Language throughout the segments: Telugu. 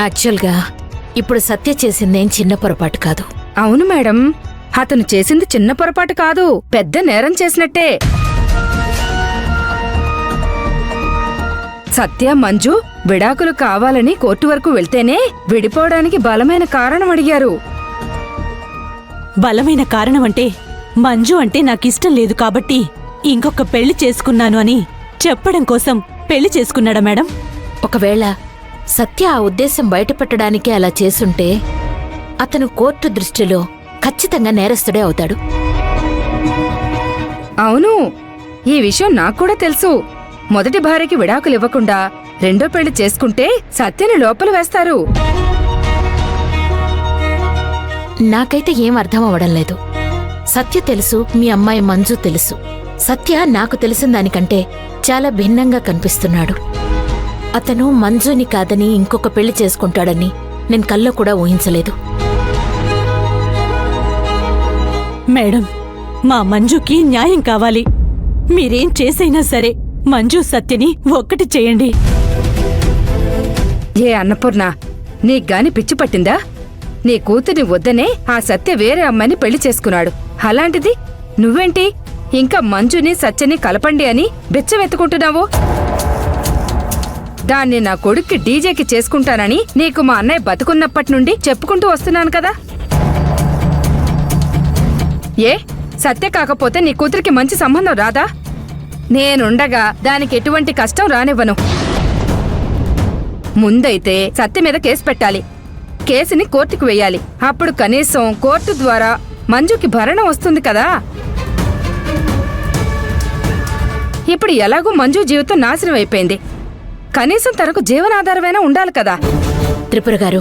యాక్చువల్గా ఇప్పుడు సత్య చేసిందేం చిన్న పొరపాటు కాదు. అవును మేడం, అతను చేసింది చిన్న పొరపాటు కాదు, పెద్ద నేరం చేసినట్టే. సత్య మంజు విడాకులు కావాలని కోర్టు వరకు వెళ్తేనే విడిపోవడానికి బలమైన కారణం అడిగారు. బలమైన కారణమంటే మంజు అంటే నాకిష్టం లేదు కాబట్టి ఇంకొక పెళ్లి చేసుకున్నాను అని చెప్పడం కోసం పెళ్లి చేసుకున్నాడా మేడం? ఒకవేళ సత్య ఆ ఉద్దేశం బయటపెట్టడానికి అలా చేసుంటే అతను కోర్టు దృష్టిలో ఖచ్చితంగా నేరస్తుడే అవుతాడు. అవును, ఈ విషయం నాక్కూడా తెలుసు. మొదటి భార్యకి విడాకులివ్వకుండా రెండో పెళ్లి చేసుకుంటే సత్యని లోపల వేస్తారు. నాకైతే ఏం అర్థం అవడం లేదు. సత్య తెలుసు, మీ అమ్మాయి మంజు తెలుసు. సత్య నాకు తెలిసిన దానికంటే చాలా భిన్నంగా కనిపిస్తున్నాడు. అతను మంజుని కాదని ఇంకొక పెళ్లి చేసుకుంటాడని నేను కల్లో కూడా ఊహించలేదు. మేడం, మా మంజుకి న్యాయం కావాలి. మీరేం చేసైనా సరే మంజు సత్యని ఒక్కటి చేయండి. ఏ అన్నపూర్ణ, నీకుగాని పిచ్చి పట్టిందా? నీ కూతుర్ని వద్దనే ఆ సత్య వేరే అమ్మాయిని పెళ్లి చేసుకున్నాడు. అలాంటిది నువ్వేంటి ఇంకా మంజుని సత్యని కలపండి అని బెచ్చవెత్తుకుంటున్నావు? దాన్ని నా కొడుక్కి డీజేకి చేసుకుంటానని నీకు మా అన్నయ్య బతుకున్నప్పటి నుండి చెప్పుకుంటూ వస్తున్నాను కదా. ఏ సత్య కాకపోతే నీ కూతురికి మంచి సంబంధం రాదా? నేనుండగా దానికి ఎటువంటి కష్టం రానివ్వను. ముందైతే సత్య మీద కేసు పెట్టాలి. కేసుని కోర్టుకు వెయ్యాలి. అప్పుడు కనీసం కోర్టు ద్వారా మంజుకి భరణం వస్తుంది కదా. ఇప్పుడు ఎలాగూ మంజు జీవితం నాశనం అయిపోయింది. కనీసం తనకు జీవనాధారమైనా ఉండాలి కదా. త్రిపుర గారు,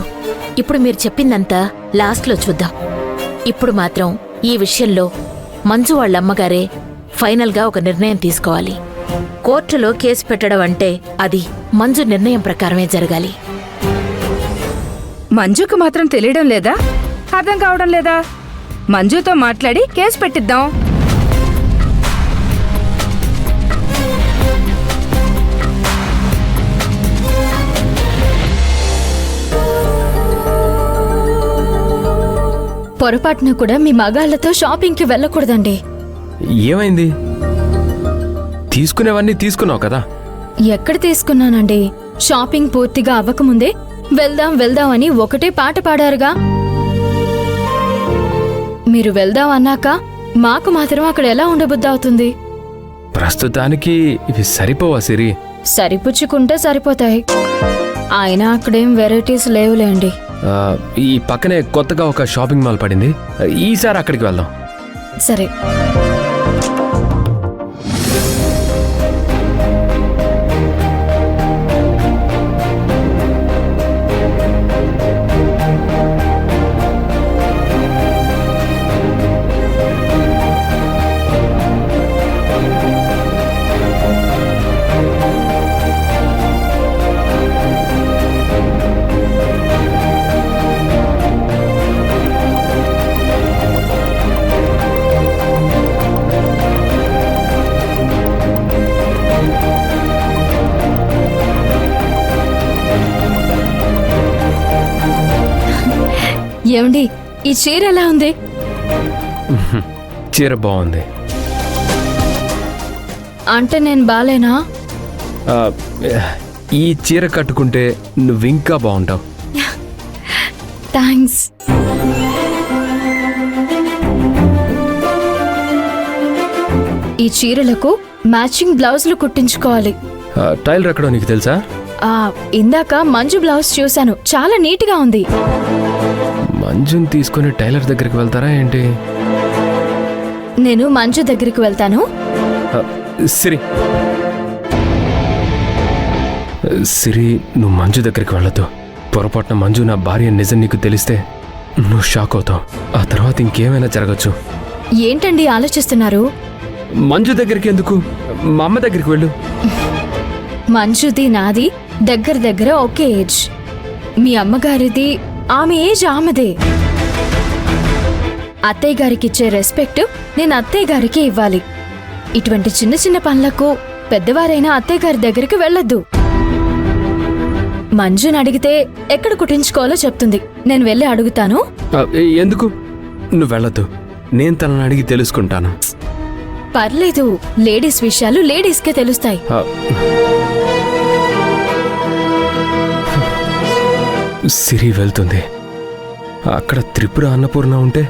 ఇప్పుడు మీరు చెప్పిందంతా లాస్ట్లో చూద్దాం. ఇప్పుడు మాత్రం ఈ విషయంలో మంజు వాళ్ళమ్మగారే ఫైనల్గా ఒక నిర్ణయం తీసుకోవాలి. కోర్టులో కేసు పెట్టడం అంటే అది మంజు నిర్ణయం ప్రకారమే జరగాలి. మంజుకు మాత్రం తెలియడం లేదా? అర్థం కావడం లేదా? మంజుతో మాట్లాడి కేసు పెట్టిద్దాం. పొరపాటున కూడా మీ మగాళ్లతో షాపింగ్కి వెళ్ళకూడదండి. ఏమైంది? తీసుకునేవన్నీ తీసుకున్నావు కదా. ఎక్కడ తీసుకున్నానండి? షాపింగ్ పూర్తిగా అవ్వకముందే వెళ్దాం వెళ్దాం అని ఒకటే పాట పాడారుగా. మీరు వెళ్దాం అన్నాక మాకు మాత్రం అక్కడ ఎలా ఉండబుద్దవుతుంది? ప్రస్తుతానికి ఇవి సరిపోవా సిరి? సరిపుచ్చుకుంటే సరిపోతాయి. అయినా అక్కడేం వెరైటీస్ లేవులేండి. ఈ పక్కనే కొత్తగా ఒక షాపింగ్ మాల్ పడింది. ఈసారి అక్కడికి వెళ్దాం. సరే. ఏమండి, ఈ చీర ఎలా ఉంది? చీర బాగుంది. అంటే నేను బాలేనా? ఈ చీర కట్టుకుంటే నువ్వింకా బాగుంటావు. థ్యాంక్స్. ఈ చీరలకు మ్యాచింగ్ బ్లౌజులు కుట్టించుకోవాలి. టైలర్ ఎక్కడో నీకు తెలుసా? ఇందాక మంజు బ్లౌజ్ చూశాను, చాలా నీట్గా ఉంది. మంజుని తీసుకుని టైలర్ దగ్గరికి వెళ్తారా ఏంటి? నేను మంజు దగ్గరికి వెళ్తాను. సిరి సిరి, నువ్వు మంజు దగ్గరికి వెళ్ళొద్దు. పొరపాటున మంజు నా భార్య నిజం నీకు తెలిస్తే నువ్వు షాక్ అవుతావు. ఆ తర్వాత ఇంకేమైనా జరగచ్చు. ఏంటండి ఆలోచిస్తున్నారు? మంజు దగ్గరికి ఎందుకు? మా అమ్మ దగ్గరికి వెళ్ళు. మంజుది నాది దగ్గర దగ్గర ఒకే ఏజ్. మీ అమ్మగారిది ఆమె ఏజ్ ఆమెదే. అత్తయ్య గారికిచ్చే రెస్పెక్ట్ నేను అత్తయ్య గారికి ఇవ్వాలి. ఇటువంటి చిన్న చిన్న పనులకు పెద్దవారైన అత్తయ్య గారి దగ్గరికి వెళ్ళొద్దు. మంజుని అడిగితే ఎక్కడ కుట్టించుకోవాలో చెప్తుంది. నేను వెళ్ళి అడుగుతాను. ఎందుకు? నువ్వు వెళ్ళొద్దు, నేను తనని అడిగి తెలుసుకుంటాను. పర్లేదు, లేడీస్ విషయాలు లేడీస్కే తెలుస్తాయి. సిరి వెళ్తుంది. అక్కడ త్రిపుర అన్నపూర్ణ ఉంటే